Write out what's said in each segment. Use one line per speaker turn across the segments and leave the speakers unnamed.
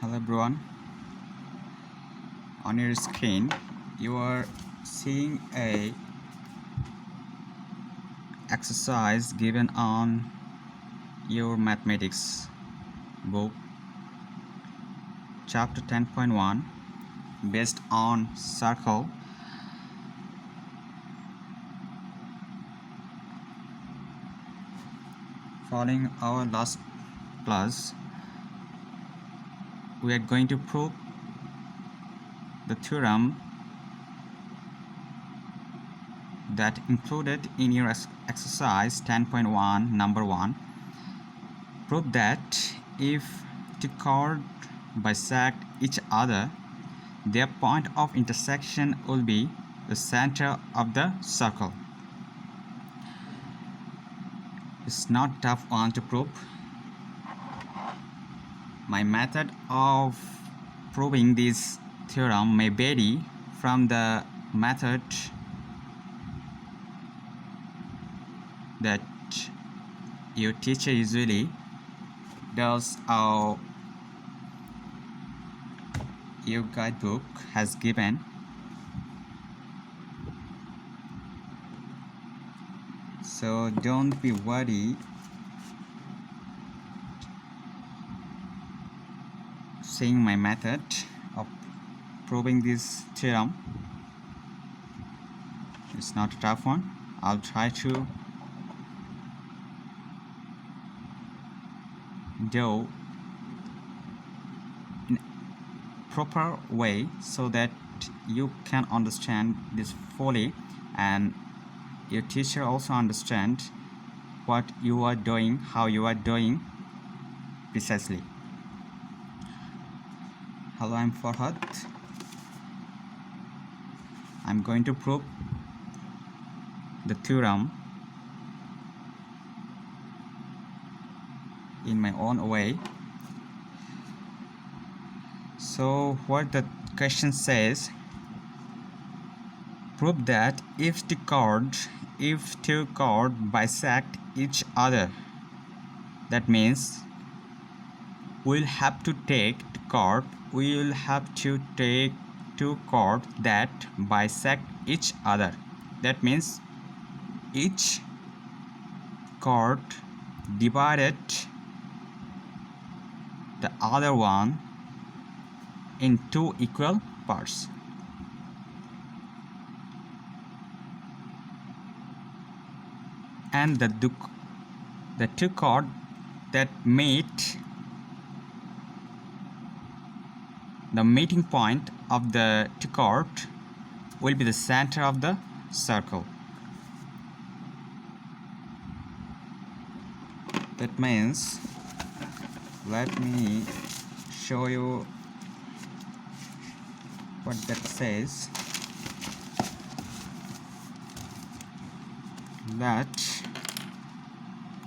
Hello everyone. On your screen you are seeing a exercise given on your mathematics book chapter 10.1 based on circle. Following our last class, we are going to prove the theorem that included in your exercise 10.1 number 1. Prove that if two chords bisect each other, their point of intersection will be the center of the circle. It's not a tough one to prove. My method of proving this theorem may vary from the method that your teacher usually does or your guidebook has given. So don't be worried seeing my method of proving this theorem. It's not a tough one. I'll try to do in proper way so that you can understand this fully and your teacher also understand what you are doing, how you are doing precisely. Hello, I'm Farhad. I'm going to prove the theorem in my own way. So what the question says, prove that if two chords bisect each other, that means we'll have to take two chords that bisect each other. That means each chord divided the other one in two equal parts. And the two chords that meet, the meeting point of the two chords will be the center of the circle. That means, let me show you what that says. That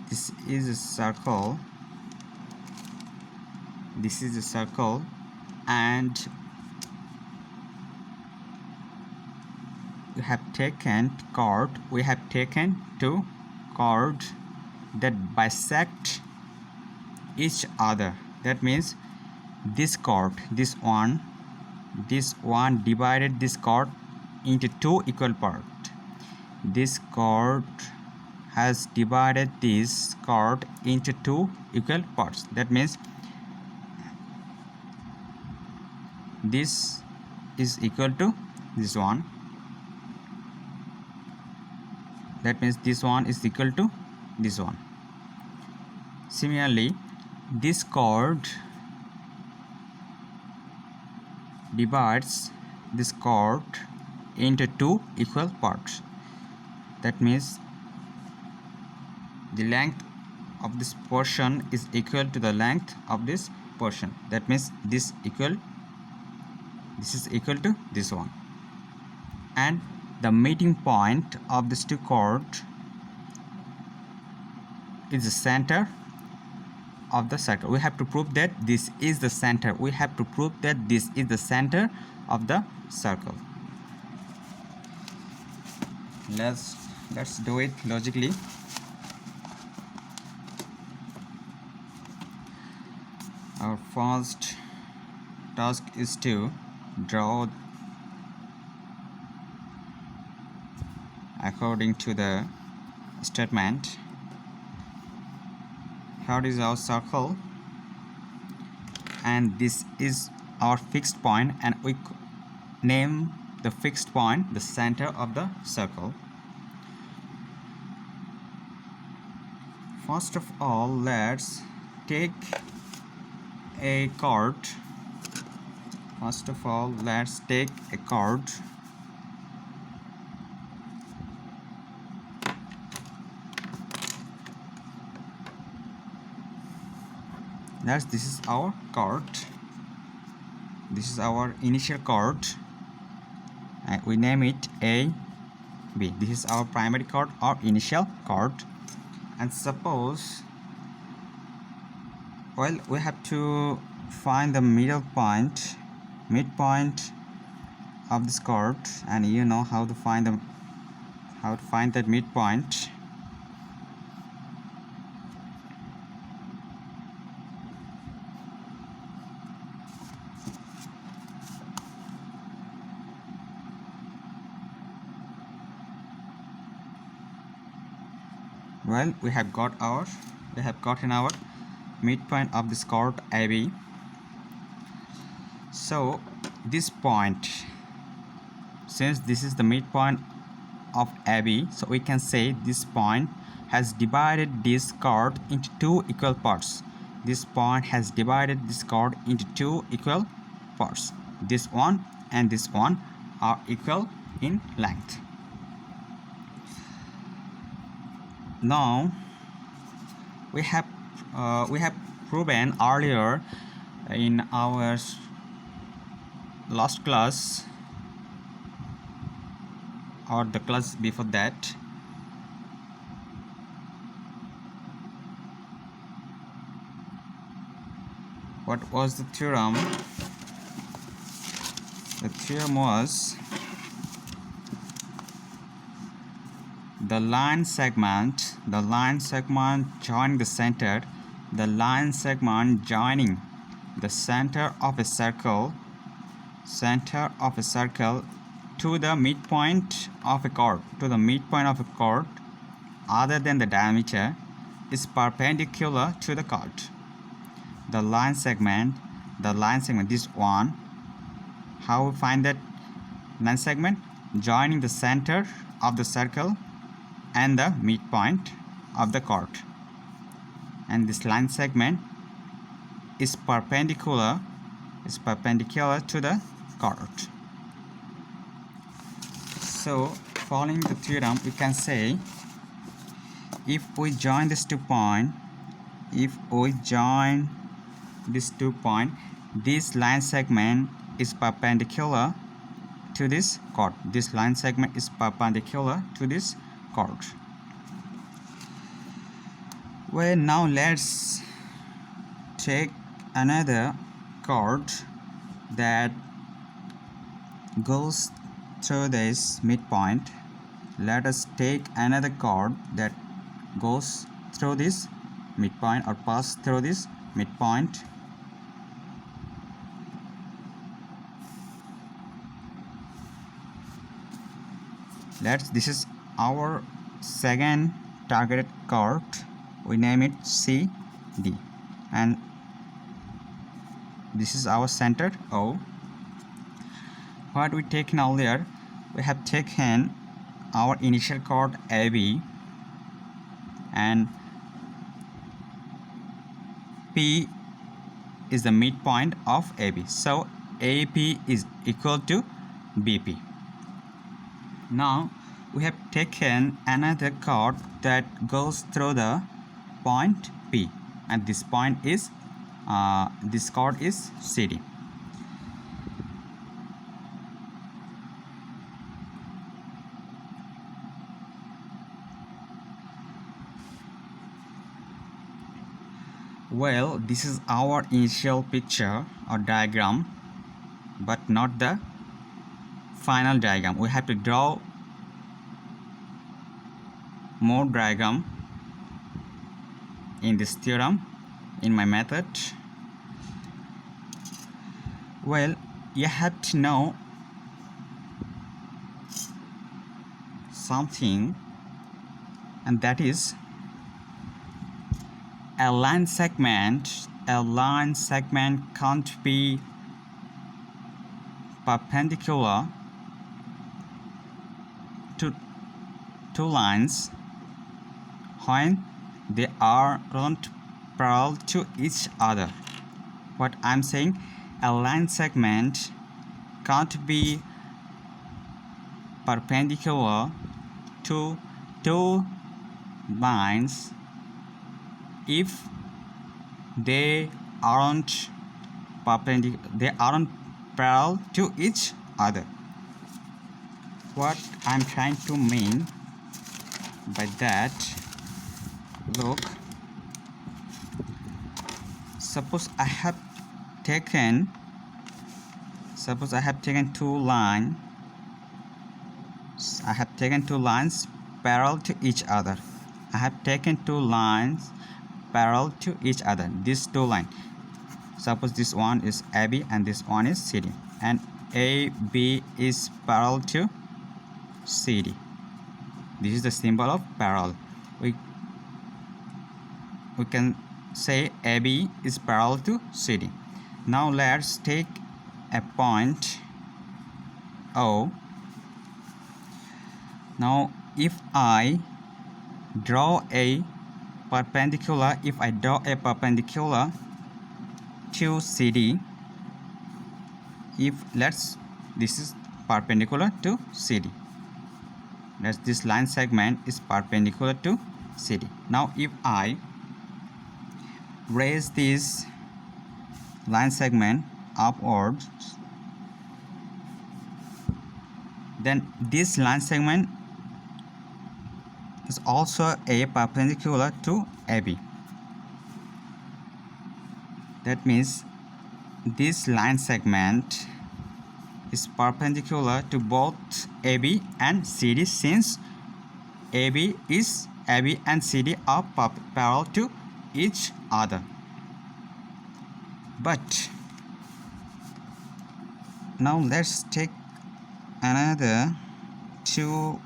this is a circle, and we have taken two chords that bisect each other. That means this one divided this chord into two equal parts. This chord has divided this chord into two equal parts. That means this is equal to this one. That means this one is equal to this one. Similarly, this chord divides this chord into two equal parts. That means the length of this portion is equal to the length of this portion. That means this is equal to this one. And the meeting point of these two chords is the center of the circle. We have to prove that this is the center. Of the circle. Let's do it logically. Our first task is to draw according to the statement. Here is our circle, and this is our fixed point, and we name the fixed point the center of the circle. First of all, let's take a chord. First of all, let's take a chord. This is our chord. This is our initial chord, and we name it A, B. This is our primary chord or initial chord. And suppose, well, we have to find the midpoint of this chord, and you know how to find that midpoint. Well, we have gotten our midpoint of this chord AB. So this point, since this is the midpoint of AB, so we can say this point has divided this chord into two equal parts. This point has divided this chord into two equal parts. This one and this one are equal in length. Now we have proven earlier in our last class, or the class before that, what was the theorem? The theorem was the line segment joining the center, the line segment joining the center of a circle to the midpoint of a chord, other than the diameter, is perpendicular to the chord. The line segment, this one, how we find that line segment? Joining the center of the circle and the midpoint of the chord, and this line segment is perpendicular to the chord. So following the theorem, we can say, if we join these 2 points, this line segment is perpendicular to this chord. This line segment is perpendicular to this chord. Well, now let's take another chord that goes through this midpoint. Let us take another chord that goes through this midpoint, or pass through this midpoint. This is our second targeted chord. We name it C, D, and this is our center O. What we taken earlier, we have taken our initial chord AB, and P is the midpoint of AB. So AP is equal to BP. Now we have taken another chord that goes through the point P, and this point is this chord is CD. Well, this is our initial picture or diagram, but not the final diagram. We have to draw more diagram in this theorem, in my method. Well, you have to know something, and that is a line segment. A line segment can't be perpendicular to two lines when they aren't parallel to each other. What I'm saying, a line segment can't be perpendicular to two lines if they aren't they aren't parallel to each other. What I'm trying to mean by that, look, suppose I have taken two lines. I have taken two lines parallel to each other. I have taken two lines parallel to each other. These two lines. Suppose this one is AB and this one is CD. And AB is parallel to CD. This is the symbol of parallel. We can say AB is parallel to CD. Now let's take a point O. Now if I draw a perpendicular to CD, this is perpendicular to CD, this line segment is perpendicular to CD. Now if I raise this line segment upwards, then this line segment is also a perpendicular to AB. That means this line segment is perpendicular to both AB and CD, since AB and CD are parallel to each other. But now let's take another two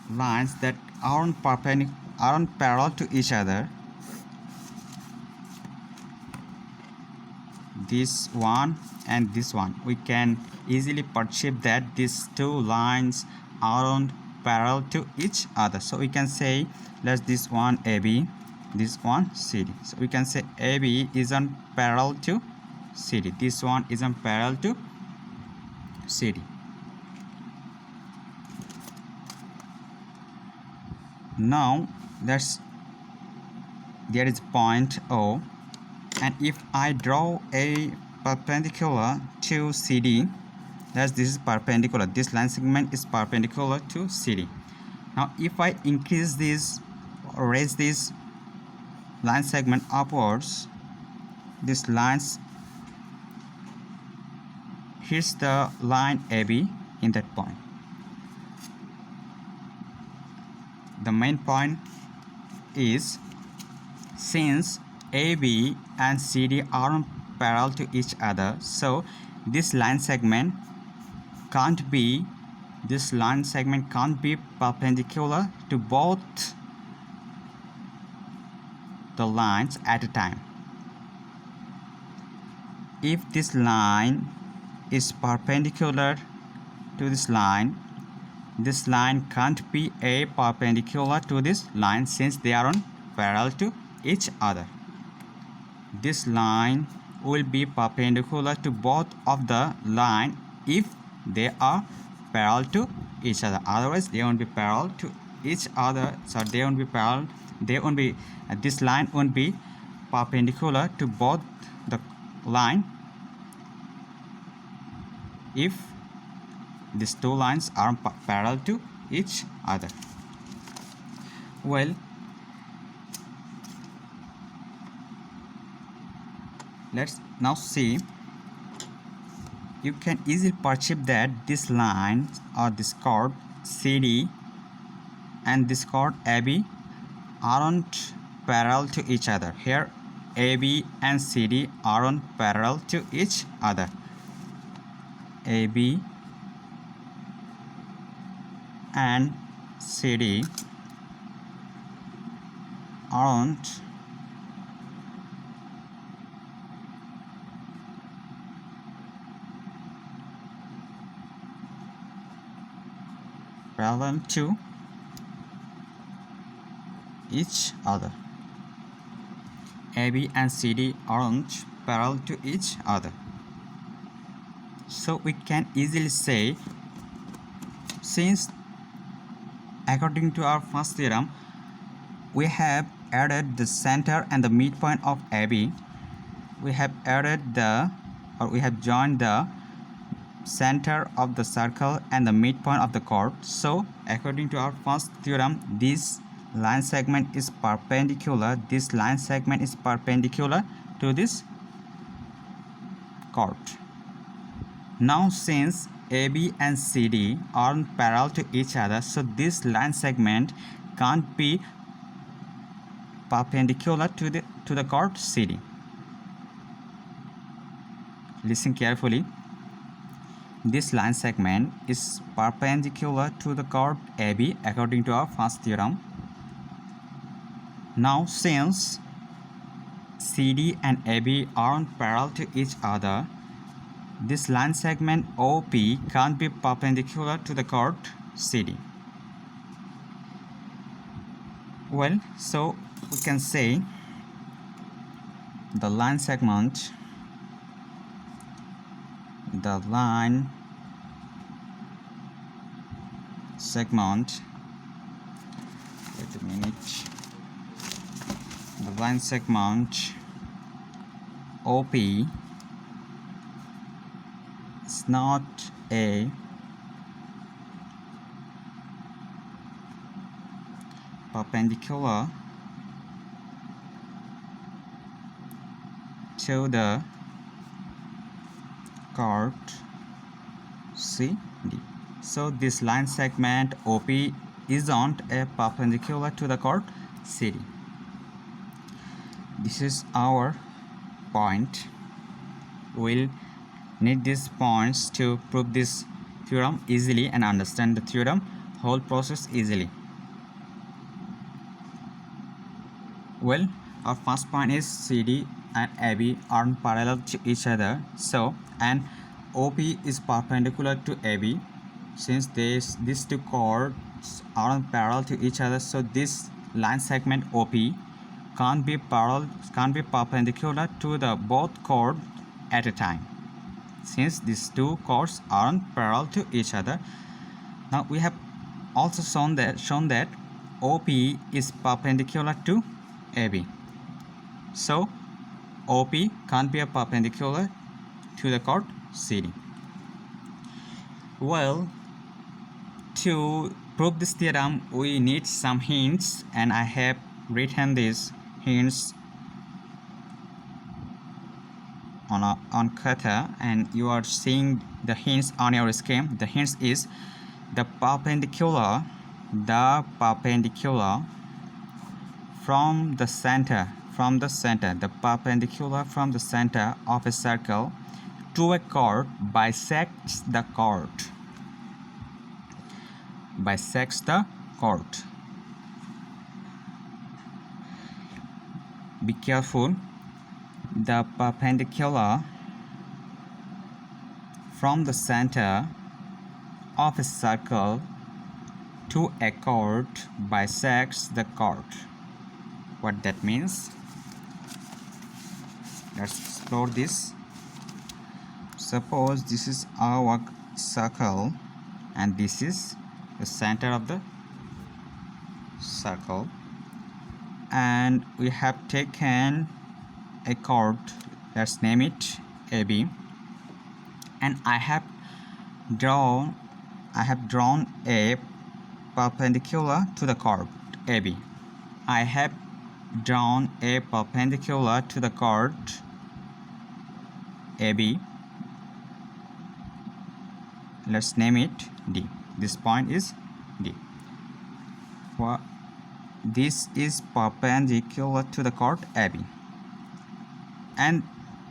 lines that aren't parallel to each other. This one and this one. We can easily perceive that these two lines aren't parallel to each other. So we can say, this one AB, this one CD. So we can say AB isn't parallel to CD. This one isn't parallel to CD. Now there is point O, and if I draw a perpendicular to CD, this is perpendicular, this line segment is perpendicular to CD. Now if I increase this or raise this line segment upwards, this lines, here's the line AB in that point. The main point is, since AB and CD aren't parallel to each other, so this line segment can't be perpendicular to both the lines at a time. If this line is perpendicular to this line can't be a perpendicular to this line, since they aren't parallel to each other. This line will be perpendicular to both of the line if they are parallel to each other. Otherwise they won't be parallel to each other. So this line won't be perpendicular to both the line if these two lines are parallel to each other. Well, let's now see. You can easily perceive that this line or this chord CD and this chord AB aren't parallel to each other. Here AB and CD aren't parallel to each other. AB and CD aren't parallel to each other. AB and CD aren't parallel to each other. So we can easily say, since according to our first theorem, we have added the center and the midpoint of AB. We have joined the center of the circle and the midpoint of the chord. So according to our first theorem, this line segment is perpendicular. This line segment is perpendicular to this chord. Now since AB and CD aren't parallel to each other, so this line segment can't be perpendicular to the chord CD. Listen carefully. This line segment is perpendicular to the chord AB according to our first theorem. Now since CD and AB aren't parallel to each other, this line segment OP can't be perpendicular to the chord CD. Well, so we can say the line segment wait a minute, the line segment OP is not a perpendicular to the chord CD. So this line segment OP isn't a perpendicular to the chord CD. This is our point. We'll need these points to prove this theorem easily and understand the theorem whole process easily. Well, our first point is CD and AB aren't parallel to each other. So, and OP is perpendicular to AB. Since these two chords aren't parallel to each other, so this line segment OP can't be perpendicular to the both chords at a time. Since these two chords aren't parallel to each other, now we have also shown that OP is perpendicular to AB. So OP can't be a perpendicular to the chord CD. Well, to prove this theorem, we need some hints, and I have written these hints on cutter, and you are seeing the hints on your scheme. The hints is the perpendicular from the center, the perpendicular from the center of a circle to a chord bisects the chord. Be careful. The perpendicular from the center of a circle to a chord bisects the chord. What that means? Let's explore this. Suppose this is our circle and this is the center of the circle, and we have taken a chord, let's name it AB, and I have drawn a perpendicular to the chord AB. I have drawn a perpendicular to the chord AB. Let's name it D. This point is D. This is perpendicular to the chord AB. And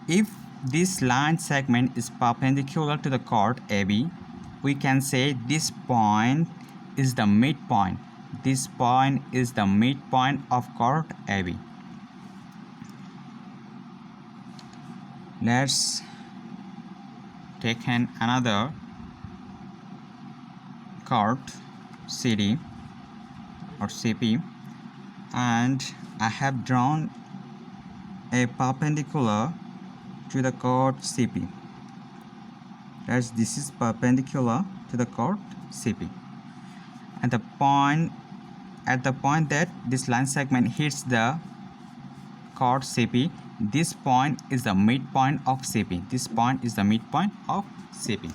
if this line segment is perpendicular to the chord AB, we can say this point is the midpoint. This point is the midpoint of chord AB. Let's take another chord CD or CP, and I have drawn a perpendicular to the chord CP. This is perpendicular to the chord CP, and at the point that this line segment hits the chord CP, this point is the midpoint of CP. This point is the midpoint of CP.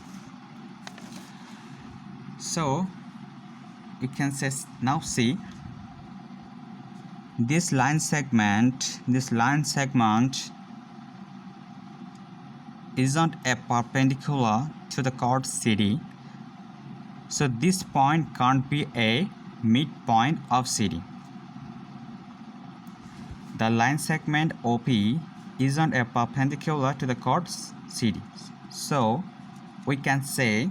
So you can say, now see, this line segment isn't a perpendicular to the chord CD, so this point can't be a midpoint of CD. The line segment OP isn't a perpendicular to the chord CD, so we can say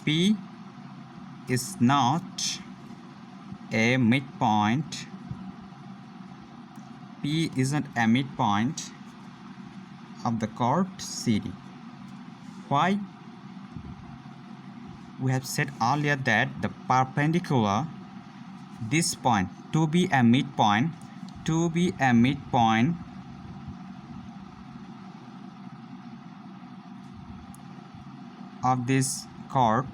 P is not a midpoint. P isn't a midpoint of the chord CD. Why? We have said earlier that the perpendicular, this point, to be a midpoint of this chord,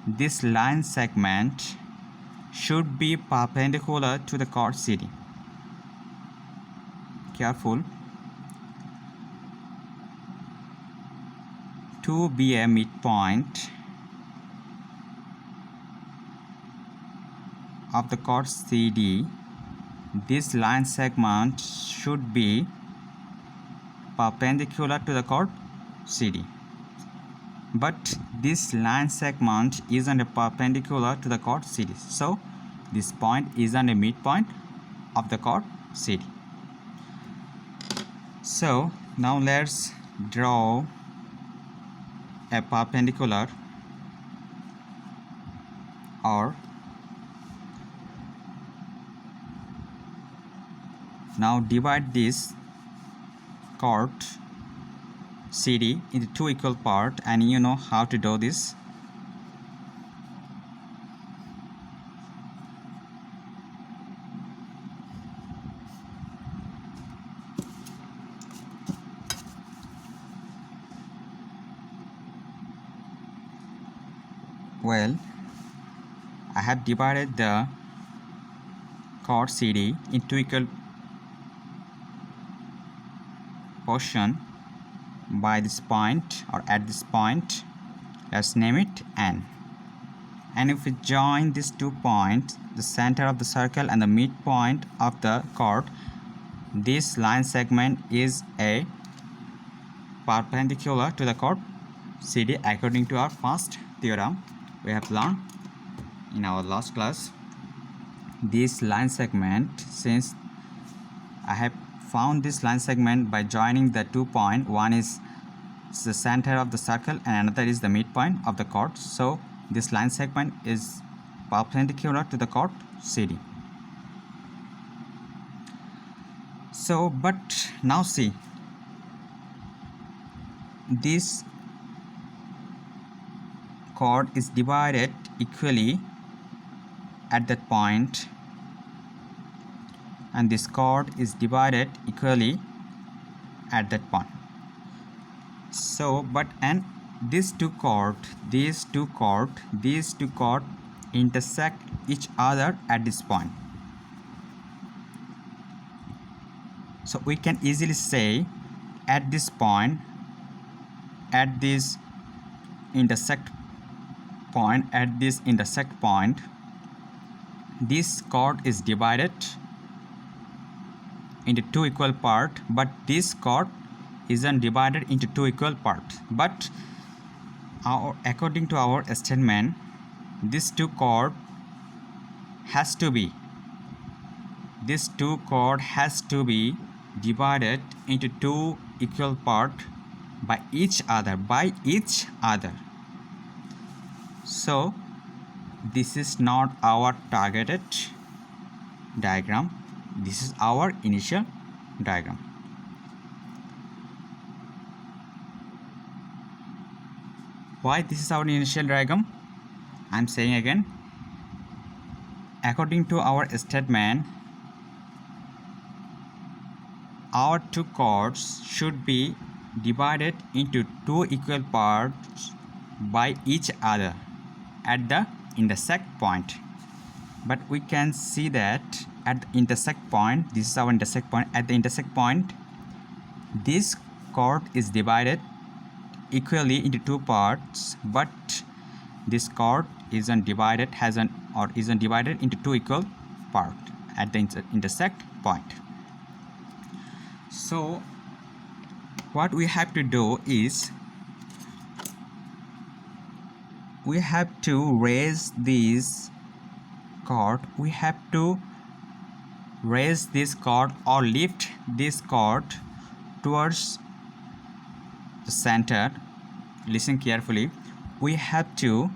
this line segment should be perpendicular to the chord CD. Careful. To be a midpoint of the chord CD, this line segment should be perpendicular to the chord CD. But this line segment isn't perpendicular to the chord CD, so this point isn't a midpoint of the chord CD. So now let's draw a perpendicular, or now divide this chord CD into two equal parts, and you know how to do this. Well, I have divided the chord CD into equal portion by this point, or at this point. Let's name it N. And if we join these 2 points, the center of the circle and the midpoint of the chord, this line segment is a perpendicular to the chord CD according to our first theorem we have learned in our last class. This line segment, since I have found this line segment by joining the 2 points, one is the center of the circle and another is the midpoint of the chord, so this line segment is perpendicular to the chord CD. So, but now see, this chord is divided equally at that point, and this chord is divided equally at that point. So, but and these two chords intersect each other at this point. So we can easily say at this point, at this intersect point, this chord is divided into 2 equal parts, but this chord isn't divided into 2 equal parts. But according to our statement, this 2 chord has to be divided into two equal parts by each other, So this is not our targeted diagram, this is our initial diagram. Why this is our initial diagram? I'm saying again, according to our statement, our two chords should be divided into two equal parts by each other at the intersect point. But we can see that at the intersect point, this is our intersect point, at the intersect point, this chord is divided equally into two parts, but this chord isn't divided into two equal parts at the intersect point. So what we have to do is we have to raise this chord, or lift this chord towards the center. Listen carefully. We have to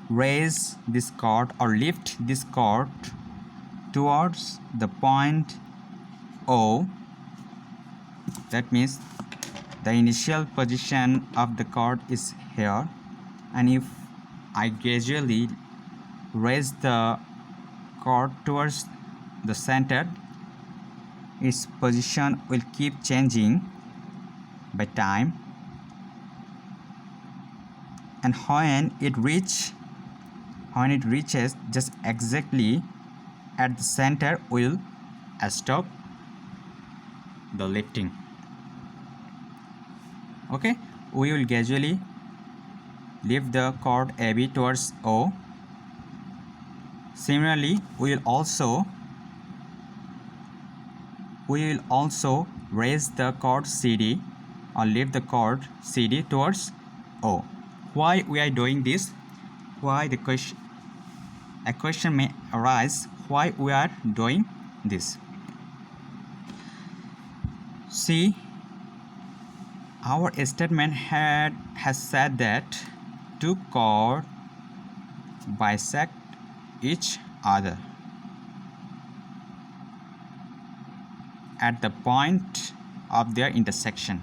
raise this chord or lift this chord towards the point O. That means the initial position of the chord is here, and if I gradually raise the chord towards the center, its position will keep changing by time, and when it reaches just exactly at the center, will stop the lifting. Okay, we will gradually lift the chord AB towards O. Similarly, we will also raise the chord CD or lift the chord CD towards O. Why we are doing this? A question may arise, why we are doing this? See, our statement has said that two chords bisect each other at the point of their intersection.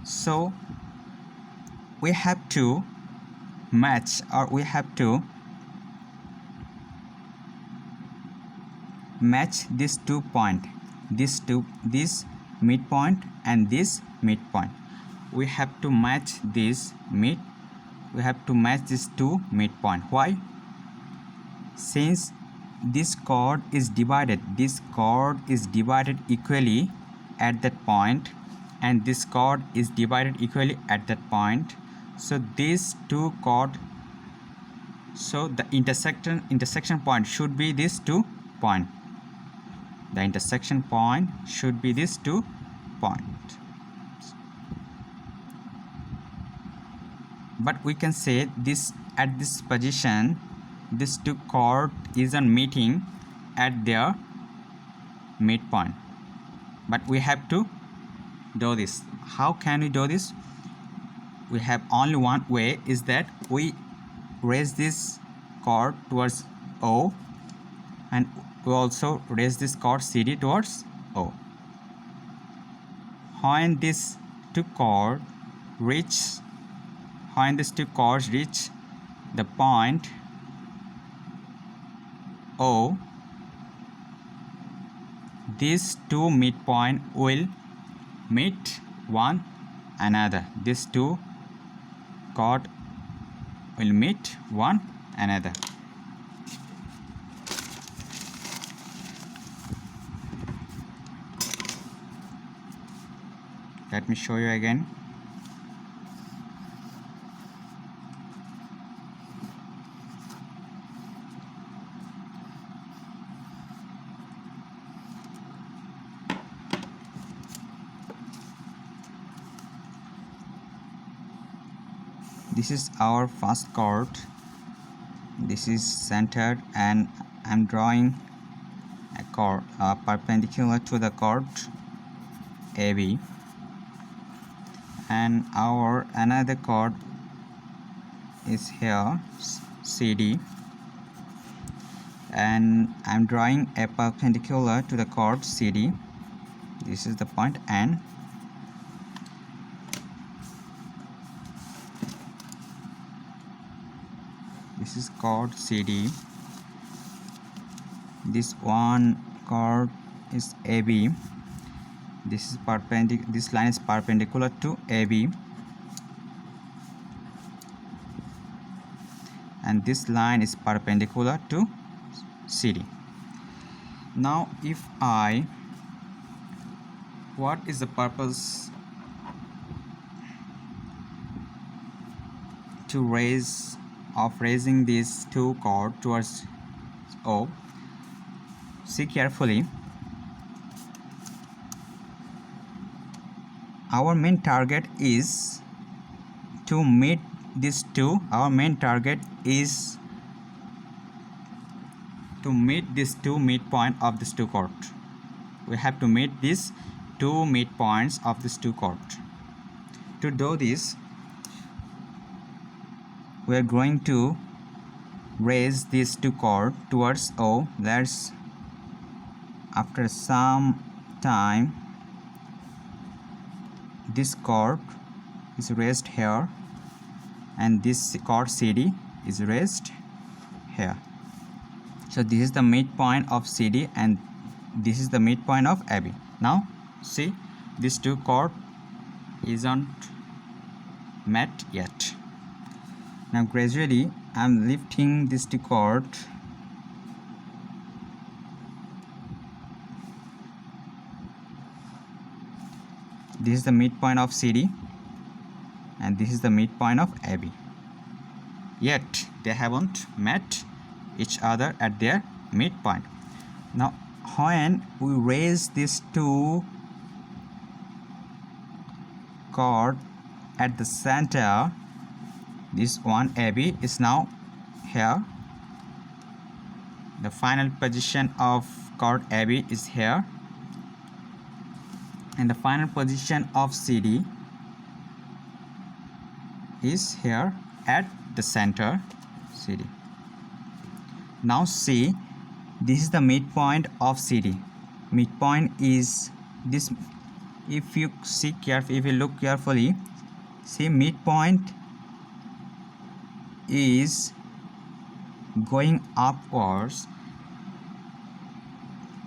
So we have to match, or we have to match these 2 points, this midpoint and this midpoint. We have to match these two midpoint. Why? Since this chord is divided equally at that point, and this chord is divided equally at that point, so these two chords, so the intersection point should be these 2 points. The intersection point should be these 2 points. But we can say this, at this position, these 2 chords isn't meeting at their midpoint. But we have to do this. How can we do this? We have only one way, is that we raise this chord towards O, and we also raise this chord CD towards O. When these two chords reach the point O, these two midpoint will meet one another. These two chords will meet one another. Let me show you again. This is our first chord. This is centered, and I'm drawing a chord perpendicular to the chord AB, and our another chord is here, CD, and I'm drawing a perpendicular to the chord CD. This is the point, and this is chord CD. This one chord is AB. This line is perpendicular to AB, and this line is perpendicular to CD. Now what is the purpose of raising these two chords towards O? See carefully. Our main target is to meet these two. Our main target is to meet these two midpoint of these two chords. We have to meet these two midpoints of these two chords. To do this, we are going to raise these two chords towards O. Let's, after some time, this chord is raised here, and this chord CD is raised here. So this is the midpoint of CD, and this is the midpoint of AB. Now see, these two chords isn't met yet. Now gradually I'm lifting this two chord, this is the midpoint of CD, and this is the midpoint of AB. Yet they haven't met each other at their midpoint. Now when we raise these two chord at the center, this one AB is now here. The final position of chord AB is here, and the final position of CD is here at the center CD. Now see, this is the midpoint of CD. Midpoint is this. If you look carefully, see, midpoint is going upwards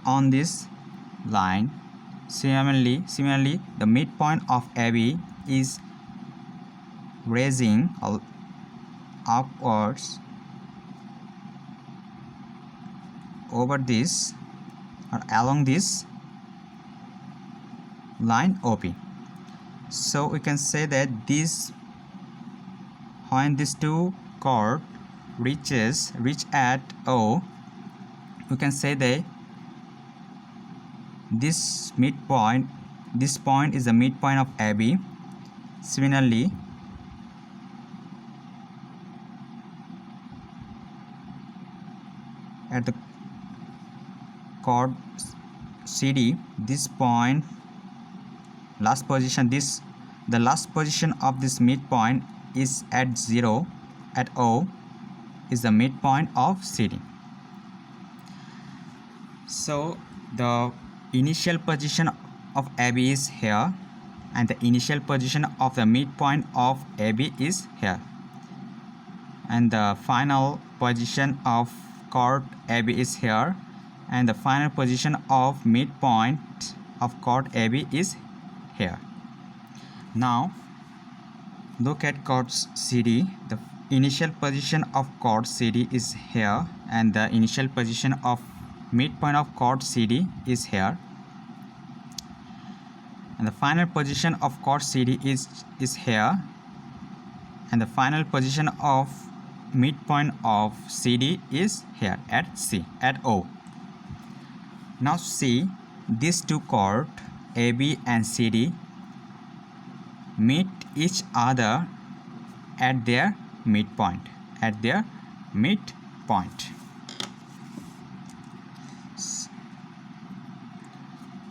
on this line. Similarly, the midpoint of AB is raising upwards over this or along this line OP. So we can say that when these two chords reach at O, we can say that this point is the midpoint of AB. Similarly, at the chord CD, this point, the last position of this midpoint is at 0 at O, is the midpoint of CD. So the initial position of AB is here, and the initial position of the midpoint of AB is here, and the final position of chord AB is here, and the final position of midpoint of chord AB is here. Now look at chord CD. The initial position of chord CD is here, and the initial position of midpoint of chord CD is here, and the final position of chord CD is here, and the final position of midpoint of CD is here at O. Now see, these two chords AB and CD meet each other at their midpoint. midpoint.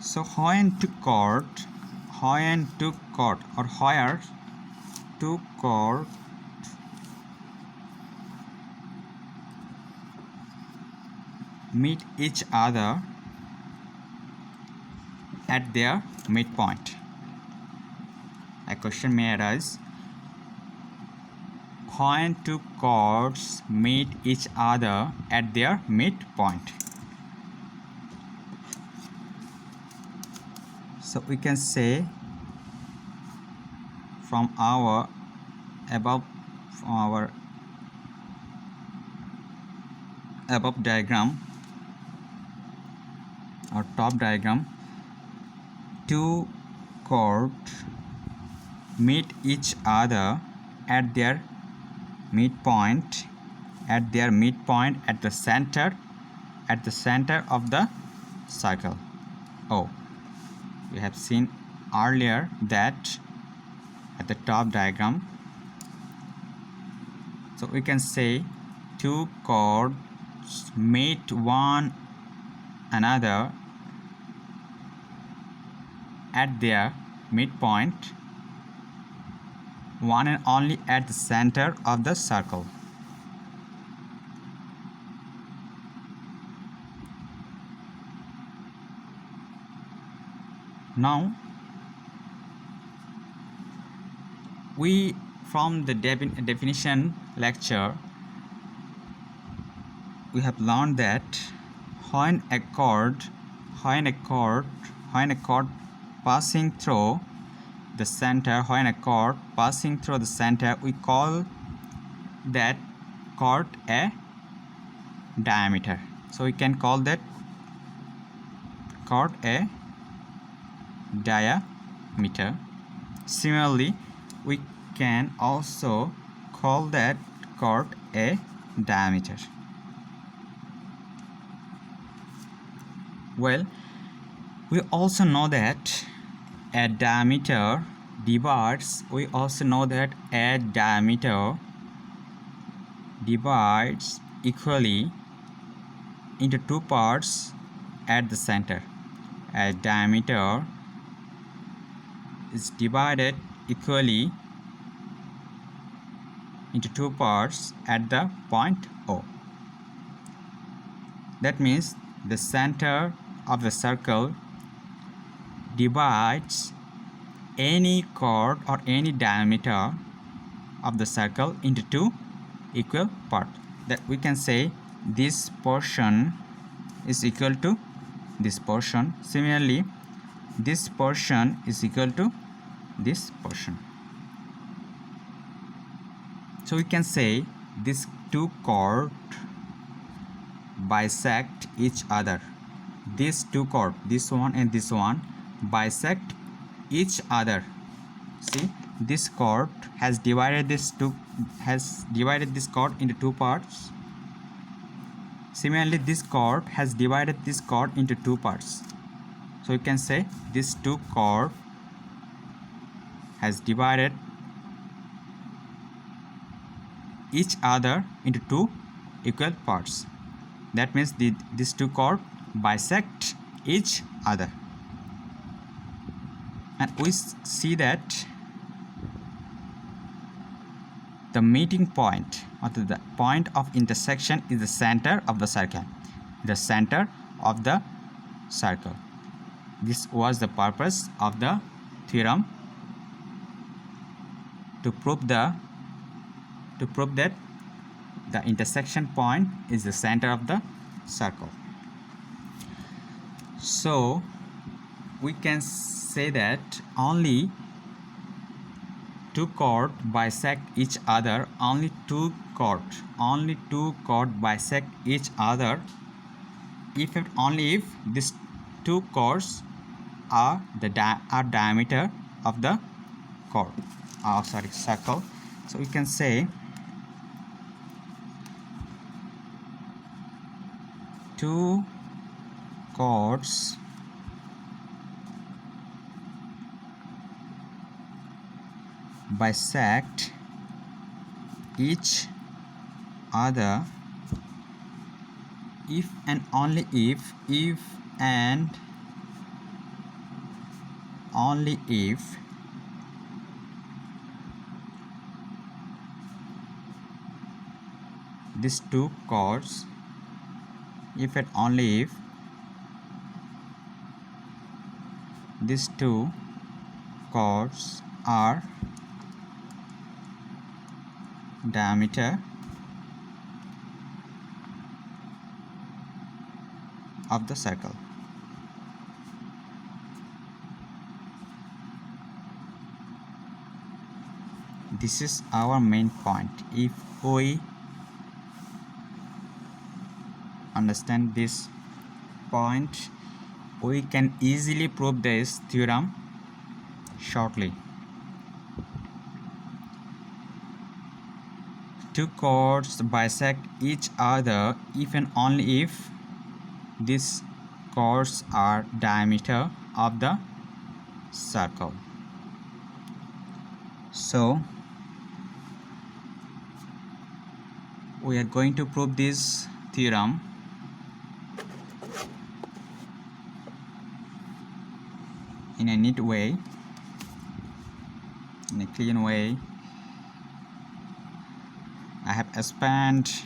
So when two chords meet each other at their midpoint, a question may arise. When two chords meet each other at their midpoint, so we can say from our above diagram or top diagram, two chords meet each other at their midpoint at the center of the circle O. We have seen earlier that at the top diagram, so we can say two chords meet one another at their midpoint, one and only at the center of the circle. Now we, from the definition lecture, we have learned that when a chord passing through the center, we call that chord a diameter. So we can call that chord a diameter. Similarly, we can also call that chord a diameter. Well, we also know that a diameter divides equally into two parts at the center. A diameter is divided equally into two parts at the point O. That means the center of the circle divides any chord or any diameter of the circle into two equal parts. That we can say this portion is equal to this portion. Similarly, this portion is equal to this portion. So we can say these two chords bisect each other. These two chords, this one and this one, bisect each other. See, this chord has divided this chord into two parts. Similarly, this chord has divided this chord into two parts. So you can say this two chord has divided each other into two equal parts. That means these two chords bisect each other. And we see that the meeting point or the point of intersection is the center of the circle. This was the purpose of the theorem, to prove that the intersection point is the center of the circle. So we can say that only two chords bisect each other. Only two chords bisect each other if these two chords are the diameter of the circle. So we can say two chords bisect each other if and only if and only if these two chords, if and only if these two chords are diameter of the circle. This is our main point. If we understand this point, we can easily prove this theorem shortly. Two chords bisect each other if and only if these chords are diameter of the circle. So we are going to prove this theorem in a neat way, in a clean way. I have spent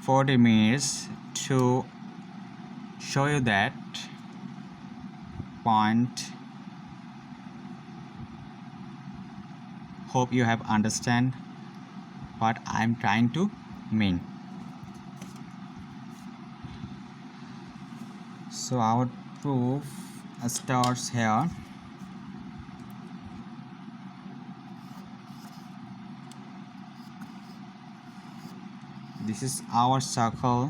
40 minutes to show you that point. Hope you have understand what I am trying to mean. So our proof starts here. This is our circle,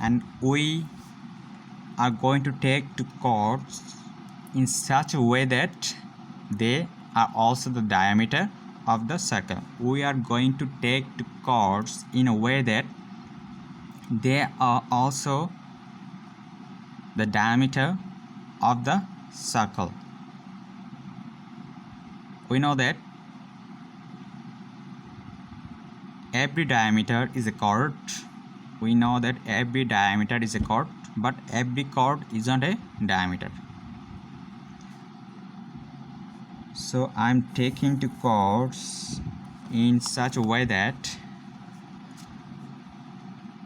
and we are going to take two chords in such a way that they are also the diameter of the circle. We are going to take two chords in a way that they are also the diameter of the circle. We know that every diameter is a chord. We know that every diameter is a chord, but every chord isn't a diameter. So I'm taking two chords in such a way that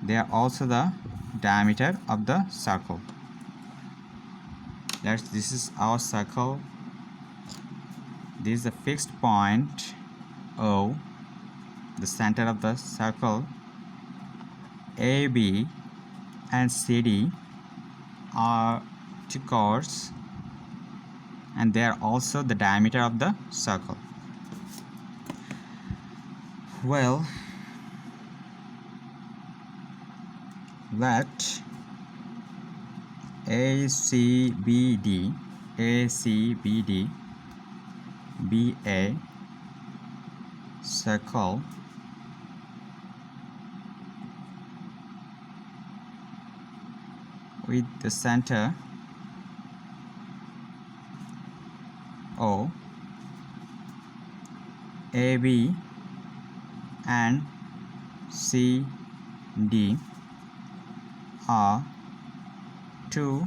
they are also the diameter of the circle. This is our circle. This is a fixed point O, the center of the circle. AB and CD are two chords, and they are also the diameter of the circle. Well, let ACBD be a circle with the center O. AB and CD are two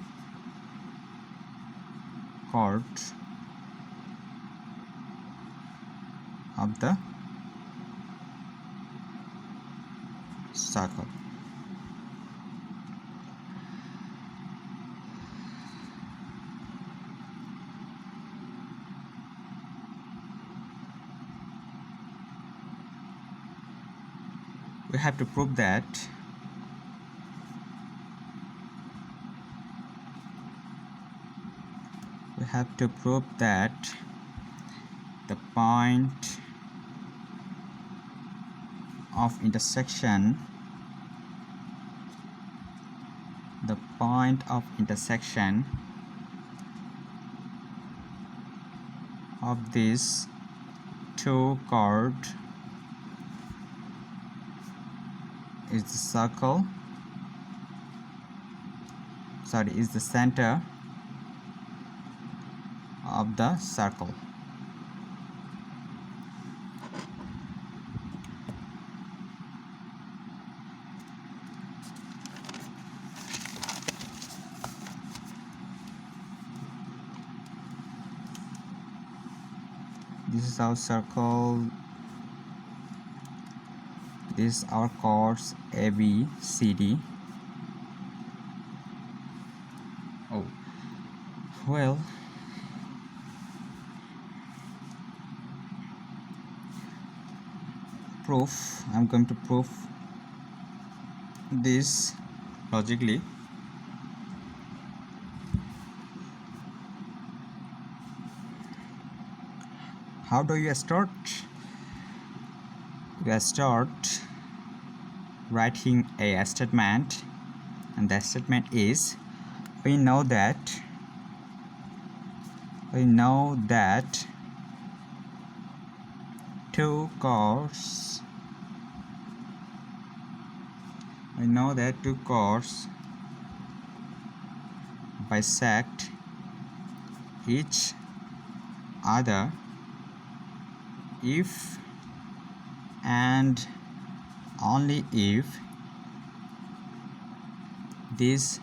chords of the circle. We have to prove that the point of intersection of these two chords is the center of the circle. This is our circle. This is our chords A, B, C, D. Oh, well, proof. I'm going to prove this logically. How do you start? You start writing a statement, and the statement is we know that two chords bisect each other if and only if these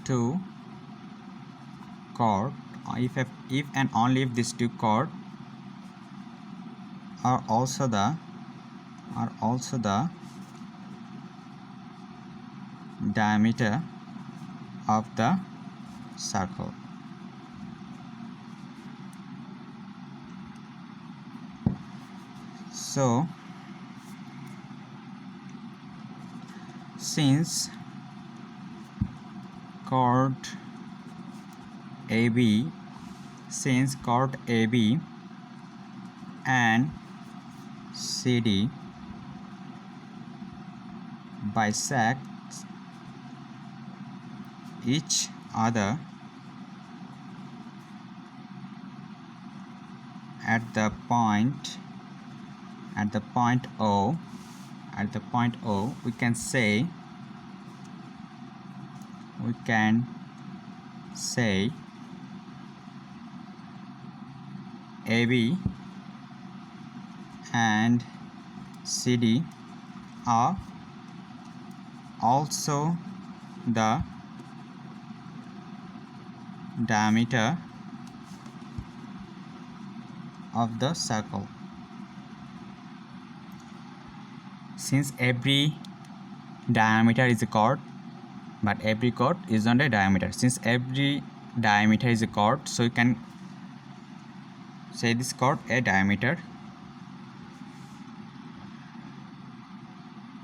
two chords, if and only if these two chords are also the diameter of the circle. So since chord AB and CD bisect each other at the point O, we can say AB and CD are also the diameter of the circle. Since every diameter is a chord, but every chord is not a diameter. Since every diameter is a chord, so you can say this chord a diameter.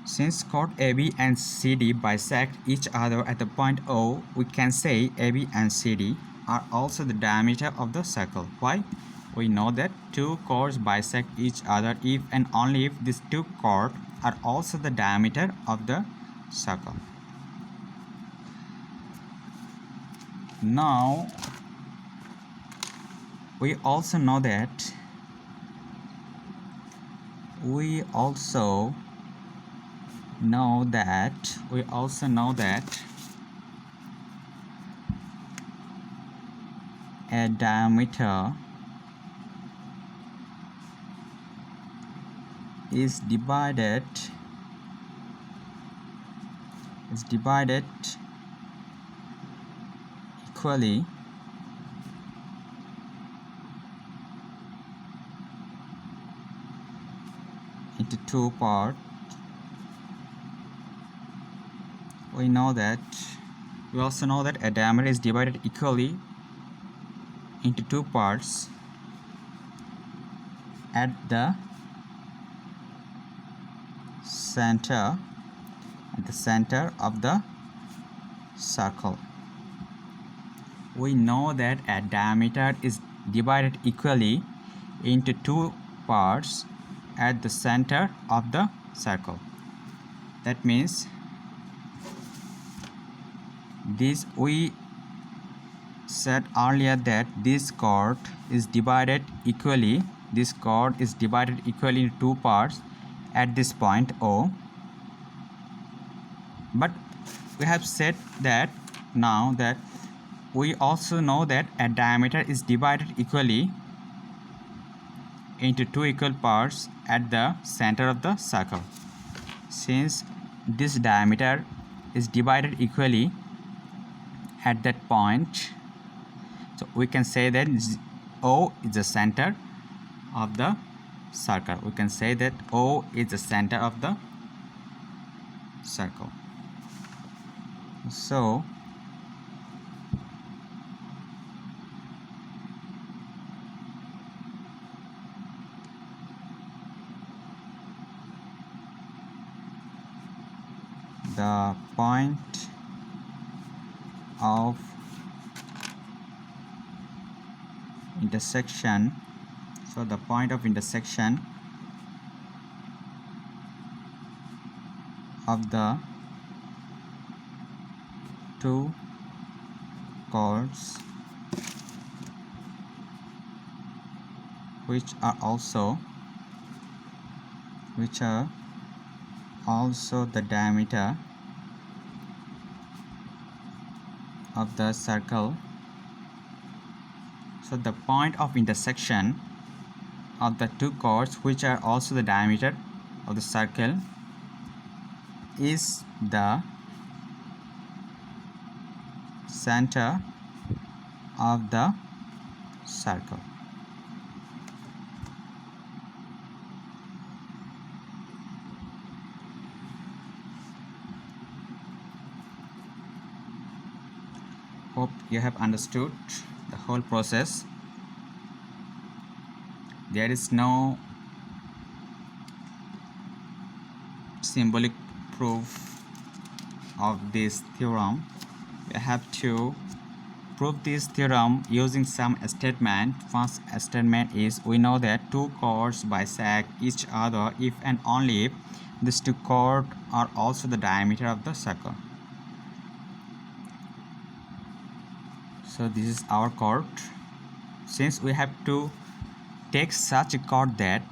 Since chord AB and CD bisect each other at the point O, we can say AB and CD are also the diameter of the circle. Why? We know that two chords bisect each other if and only if these two chords are also the diameter of the circle. Now we also know that a diameter is divided equally into two parts. We also know that a diameter is divided equally into two parts at the center of the circle. We know that a diameter is divided equally into two parts at the center of the circle. That means this, we said earlier that this chord is divided equally into two parts at this point O. But we have said that now that we also know that a diameter is divided equally into two equal parts at the center of the circle. Since this diameter is divided equally at that point, so we can say that O is the center of the circle. We can say that O is the center of the circle. So the point of intersection, so the point of intersection of the two chords which are also the diameter of the circle. So the point of intersection of the two chords which are also the diameter of the circle is the center of the circle. Hope you have understood the whole process. There is no symbolic proof of this theorem. We have to prove this theorem using some statement. First statement is, we know that two chords bisect each other if and only if these two chords are also the diameter of the circle. So this is our chord. Since we have to take such a chord that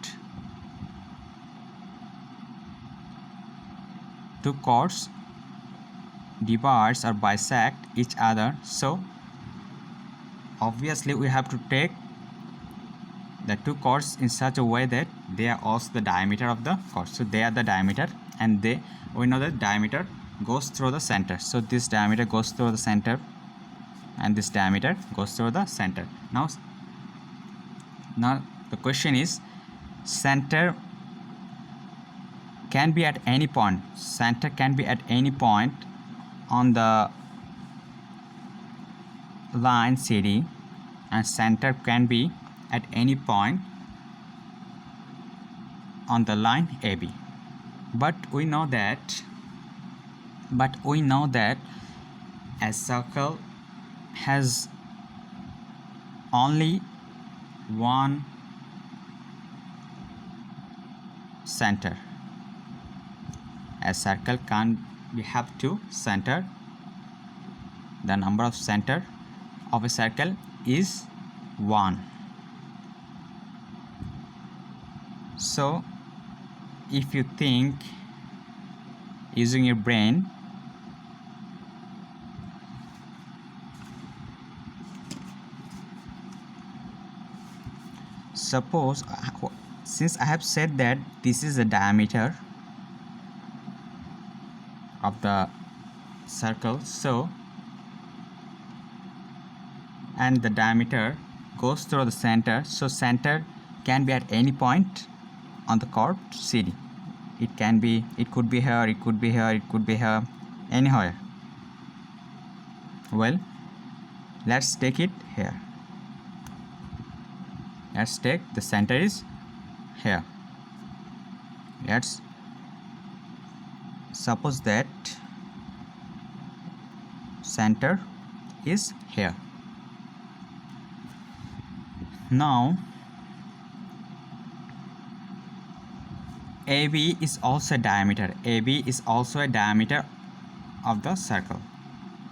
two chords divides or bisect each other, so obviously we have to take the two chords in such a way that they are also the diameter of the chord. So they are the diameter, and we know that diameter goes through the center. So this diameter goes through the center and this diameter goes through the center. Now the question is, center can be at any point. Center can be at any point on the line CD, and center can be at any point on the line AB. But we know that a circle has only one center. A circle we have two center. The number of center of a circle is 1. So if you think using your brain, suppose since I have said that this is the diameter of the circle, so and the diameter goes through the center, so center can be at any point on the chord CD. It could be here, it could be here, it could be here, anywhere. Well, let's take it here. Let's take the center is here. Let's suppose that center is here. Now AB is also a diameter. AB is also a diameter of the circle.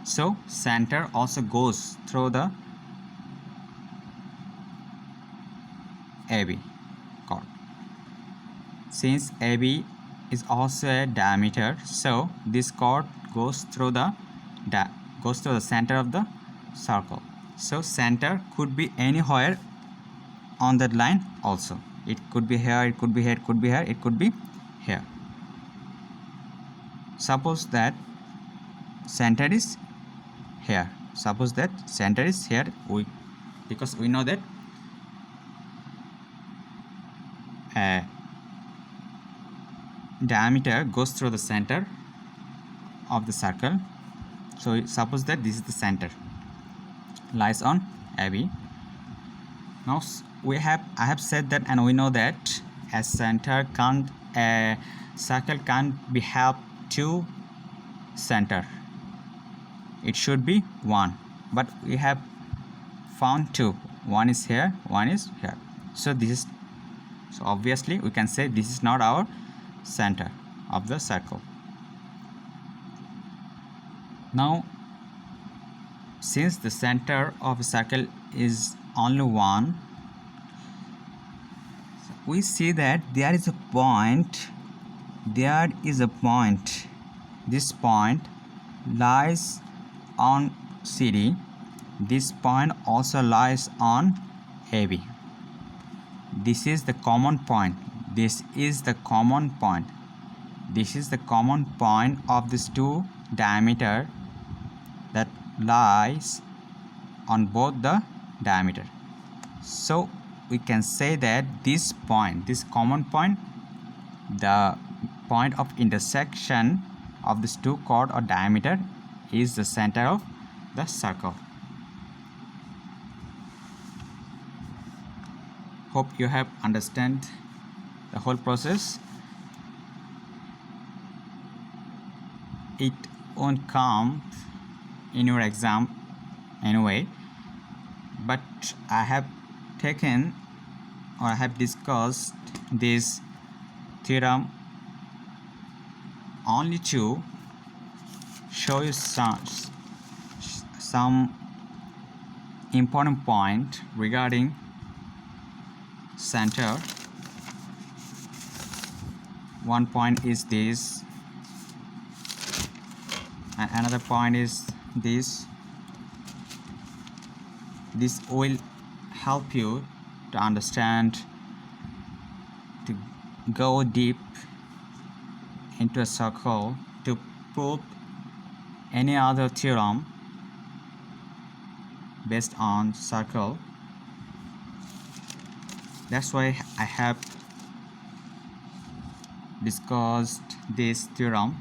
So center also goes through the AB chord. Since AB is also a diameter, so this chord goes through the center of the circle. So center could be anywhere on that line also. It could be here, it could be here, it could be here, it could be here. Suppose that center is here. Because we know that diameter goes through the center of the circle. So suppose that this is the center, lies on AB. Now I have said that, and we know that a circle can't be have two center. It should be one, but we have found two. One is here, one is here. So obviously we can say this is not our center of the circle. Now, since the center of a circle is only one, we see that there is a point. This point lies on CD. This point also lies on AB. This is the common point. This is the common point. This is the common point of these two diameter that lies on both the diameter. So we can say that this point, this common point, the point of intersection of these two chord or diameter, is the center of the circle. Hope you have understand the whole process. It won't come in your exam anyway, but I have taken or I have discussed this theorem only to show you some important point regarding center. One point is this, and another point is this. This will help you to understand, to go deep into a circle, to prove any other theorem based on circle. That's why I have discussed this theorem,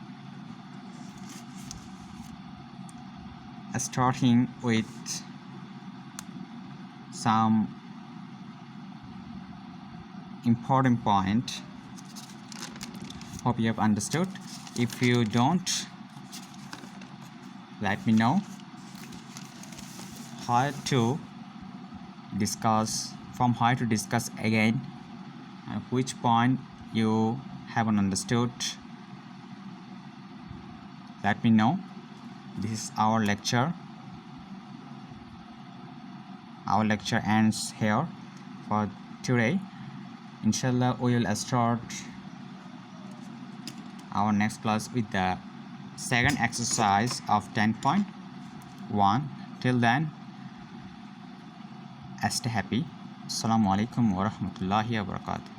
starting with some important point. Hope you have understood. If you don't, let me know how to discuss, again, and which point you haven't understood. Let me know. This is our lecture. Our lecture ends here for today. Inshallah, we will start our next class with the second exercise of 10.1. Till then, stay happy. Assalamu alaikum wa rahmatullahi wa barakatuh.